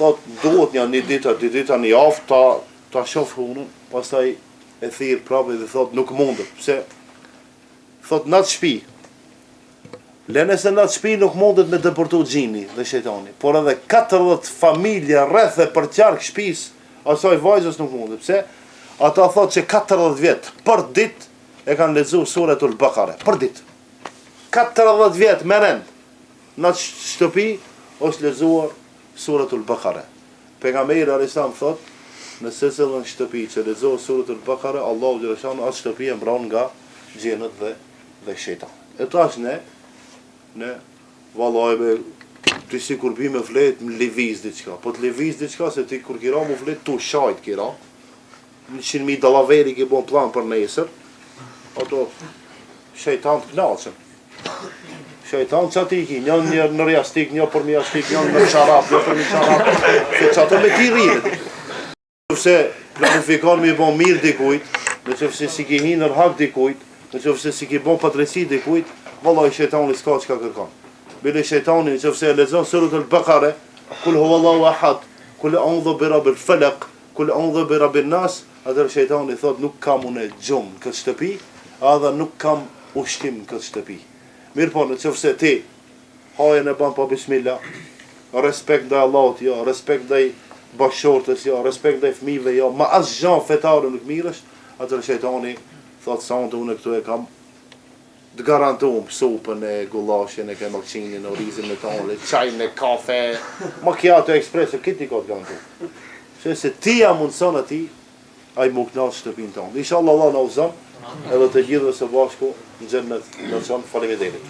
thot duhet një ditë, dy dita një javë ta shoh hunën, pastaj e thirr prapë dhe thot nuk mundet. Pse? Thot në atë shtëpi. Nëse në atë shtëpi nuk mundet me depërtu xhini dhe shejtani, por edhe 40 familje rreth e për qark shtëpisë, asaj vajzës nuk mundet. Pse? Ata thot që 40 vjet për ditë e kanë lexuar suratul Baqara, për ditë. 40 vjet me rend. Në atë shtëpi është lexuar suratul Baqara. Pejgamberi alayhis salam thot, në secilën shtëpi që lexohet suratul Baqara, Allahu xhaleshanu atë shtëpi e mbron nga xhenët dhe shejtani. E tash ne vallahi ti sikur bi me flet më lëviz diçka, po të lëviz diçka se ti kur kira mu flet tu shajt kira. 100.000 dollaveri që bon plan për nesër, ato shejtan të knaqen. Shejtan që ati ki, një në rjastik, një për mjastik, një në qarap, një për një qarap, se që ato me ti rritet. Nëse planifikon me i bon mirë dikujt, nëse si ki hinër hak dikujt, nëse si ki bon patresi dikujt, vallaj shejtani s'ka që ka kërkan. Bile shejtani nëse e lexon suratul Baqara, kul huwallahu ahad, kul a'udhu bi rabbil falaq, kul a'udhu bi rabbin nas, atër shejtani thot nuk kam unë gjumë në këtë shtëpi, edhe nuk kam ushtim në këtë shtëpi. Mirë po, nëse ti hajën e ban pa bismillah, respekt ndaj Allahut, jo, respekt ndaj bashkëshortës, jo, respekt ndaj fëmijëve, jo, ma asgjë gjan fetare nuk mirësh, atër shejtani thot sa unë këtu e kam të garantuar supën e gullashin e kemakçinin, orizin e tonë, çajin e kafe, macchiato espresso, këtë i ka të garantuar. Se ti ja mundson atij ai më knaq shtëpinë tonë. Inshallah Allah na uzon, edhe të gjithë së bashku në xhennet. Faleminderit.